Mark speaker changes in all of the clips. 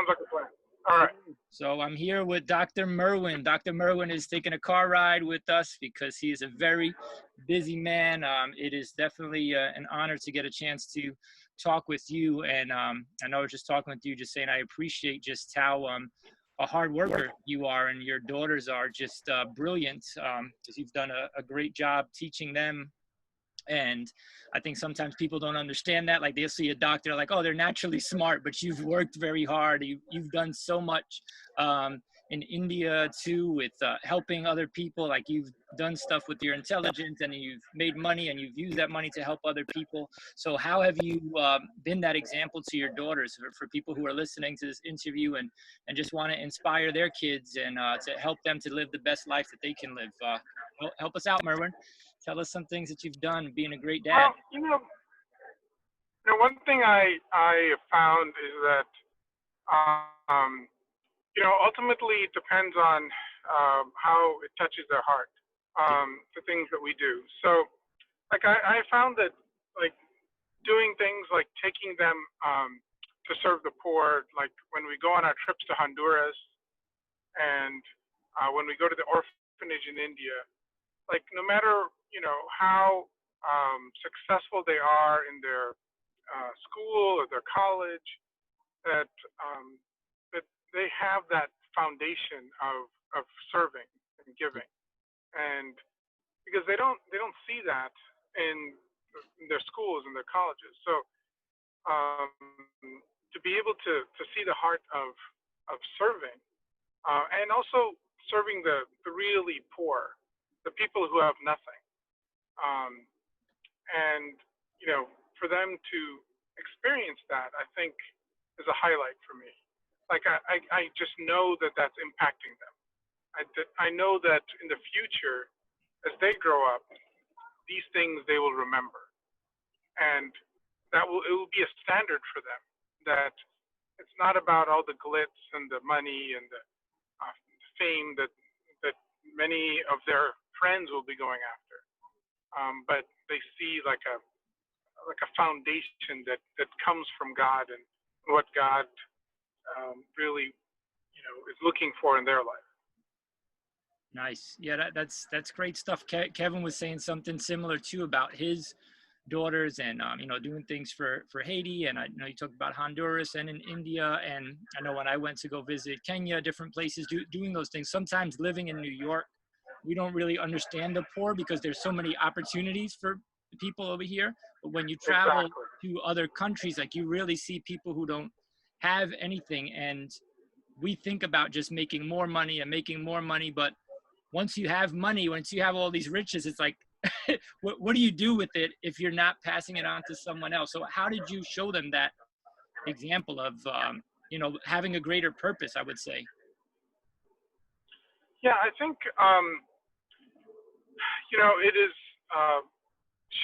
Speaker 1: Sounds like a plan. All right.
Speaker 2: So I'm here with Dr. Merwin. Dr. Merwin is taking a car ride with us because he is a very busy man. It is definitely an honor to get a chance to talk with you. And I know I was just talking with you, just saying I appreciate just how a hard worker you are, and your daughters are just brilliant, because you've done a great job teaching them. And I think sometimes people don't understand that. Like, they'll see a doctor like, oh, they're naturally smart, but you've worked very hard. You've done so much in India too, with helping other people. Like, you've done stuff with your intelligence, and you've made money, and you've used that money to help other people. So how have you been that example to your daughters, for people who are listening to this interview and just want to inspire their kids and to help them to live the best life that they can live? Help us out, Merwin. Tell us some things that you've done being a great dad.
Speaker 1: Well, one thing I found is that, ultimately it depends on how it touches their heart, the things that we do. So, like, I found that, like, doing things like taking them to serve the poor, like when we go on our trips to Honduras and when we go to the orphanage in India, like, no matter, how successful they are in their school or their college, that that they have that foundation of serving and giving, and because they don't see that in their schools and their colleges. So to be able to see the heart of serving, and also serving the really poor, the people who have nothing, and for them to experience that, I think, is a highlight for me. Like, I just know that that's impacting them. I know that in the future, as they grow up, these things they will remember, and it will be a standard for them, that it's not about all the glitz and the money and the fame that many of their friends will be going after, but they see like a foundation that comes from God, and what God really is looking for in their life.
Speaker 2: Nice. Yeah, that's great stuff. Kevin was saying something similar too about his daughters, and doing things for Haiti, and I know you talked about Honduras and in India, and I know when I went to go visit Kenya, different places, doing those things. Sometimes living in New York, we don't really understand the poor because there's so many opportunities for people over here. But when you travel to other countries, like, you really see people who don't have anything, and we think about just making more money and making more money, but once you have money, once you have all these riches, it's like, what do you do with it if you're not passing it on to someone else? So how did you show them that example of, having a greater purpose, I would say?
Speaker 1: Yeah, I think, it is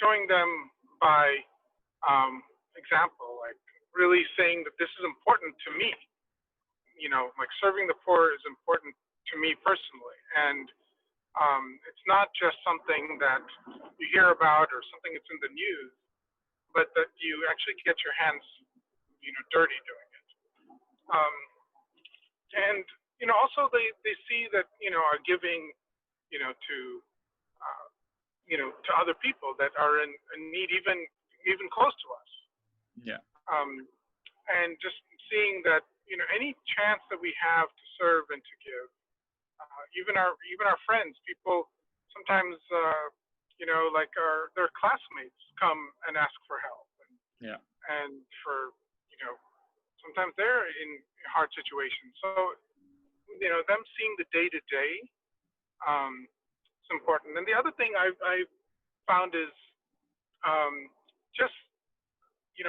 Speaker 1: showing them by example, like really saying that this is important to me. Like, serving the poor is important to me personally, and it's not just something that you hear about or something that's in the news, but that you actually get your hands, dirty doing it. And also they see that our giving, to other people that are in need, even close to us.
Speaker 2: Yeah.
Speaker 1: And just seeing that any chance that we have to serve and to give, even our friends, people sometimes like their classmates come and ask for help, and for sometimes they're in hard situations. So them seeing the day to day, it's important. And the other thing I found is just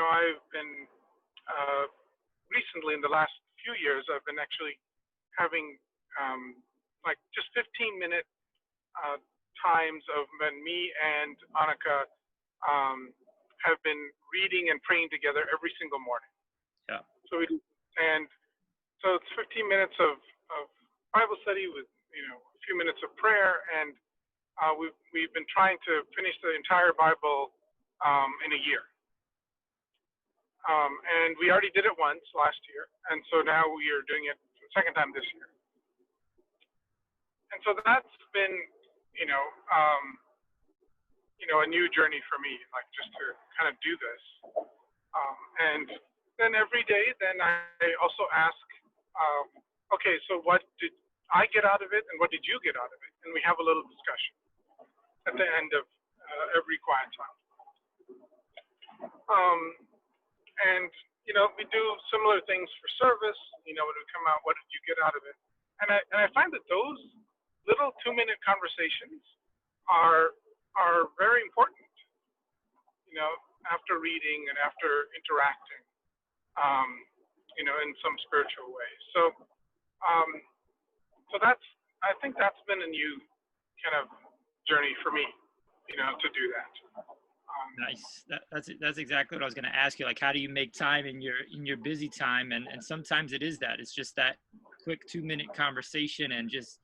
Speaker 1: I've been recently, in the last few years, I've been actually having like just 15-minute times of when me and Annika have been reading and praying together every single morning.
Speaker 2: Yeah.
Speaker 1: So it's 15 minutes of Bible study with a few minutes of prayer, and we've been trying to finish the entire Bible in a year. And we already did it once last year, and so now we are doing it the second time this year. And so that's been, you know, um, a new journey for me, like just to kind of do this. And then every day, then I also ask, okay, so what did I get out of it, and what did you get out of it? And we have a little discussion at the end of every quiet time. And we do similar things for service. When we come out, what did you get out of it? And I find that those little 2-minute conversations are very important. After reading and after interacting, in some spiritual way. So I think that's been a new kind of journey for me, to do that.
Speaker 2: Nice. That's exactly what I was going to ask you. Like, how do you make time in your busy time? And sometimes it is that. It's just that quick 2-minute conversation and just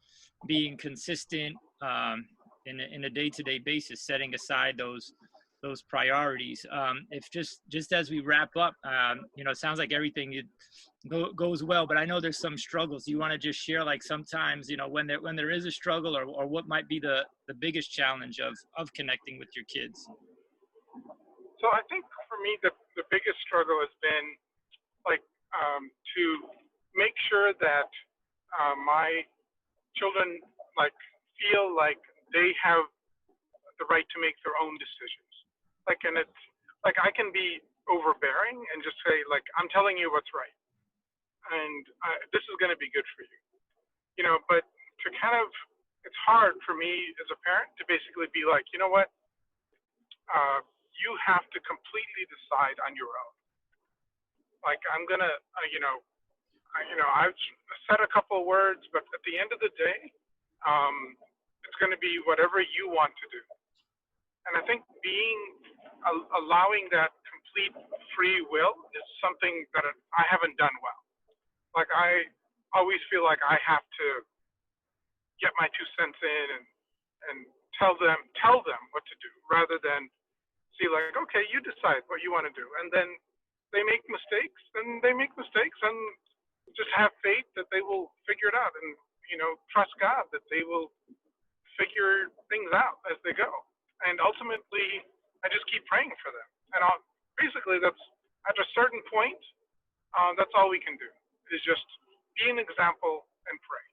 Speaker 2: being consistent in a day-to-day basis, setting aside those priorities. If just as we wrap up, it sounds like everything goes well, but I know there's some struggles. Do you want to just share, like, sometimes, when there is a struggle, or what might be the biggest challenge of connecting with your kids?
Speaker 1: So I think for me, the biggest struggle has been to make sure that my children feel like they have the right to make their own decisions. And it's I can be overbearing and just say, I'm telling you what's right, and this is going to be good for you, but to it's hard for me as a parent to basically be like, you know what, you have to completely decide on your own. I'm gonna, I've said a couple of words, but at the end of the day, it's going to be whatever you want to do. And I think allowing that complete free will is something that I haven't done well. I always feel like I have to get my 2 cents in and tell them what to do, rather than see okay, you decide what you want to do. And then they make mistakes, and just have faith that they will figure it out, and trust God that they will figure things out as they go. And ultimately, I just keep praying for them. And basically, that's at a certain point, that's all we can do, is just be an example and pray.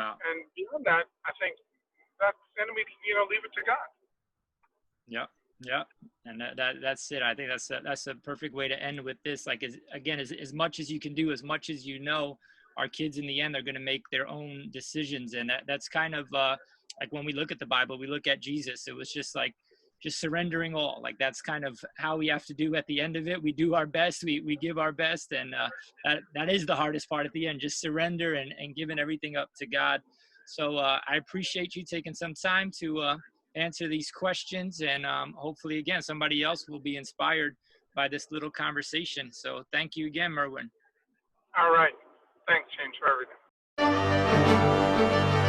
Speaker 2: Wow.
Speaker 1: And beyond that, I think then we leave it to God.
Speaker 2: Yeah. And that's it. I think that's a perfect way to end with this. As much as you can do, as much as our kids in the end are going to make their own decisions. And that's kind of when we look at the Bible, we look at Jesus. It was just surrendering all. That's kind of how we have to do at the end of it. We do our best. We give our best. And that is the hardest part at the end, just surrender and giving everything up to God. So I appreciate you taking some time to answer these questions. And hopefully, again, somebody else will be inspired by this little conversation. So thank you again, Merwin.
Speaker 1: All right. Thanks, James, for everything.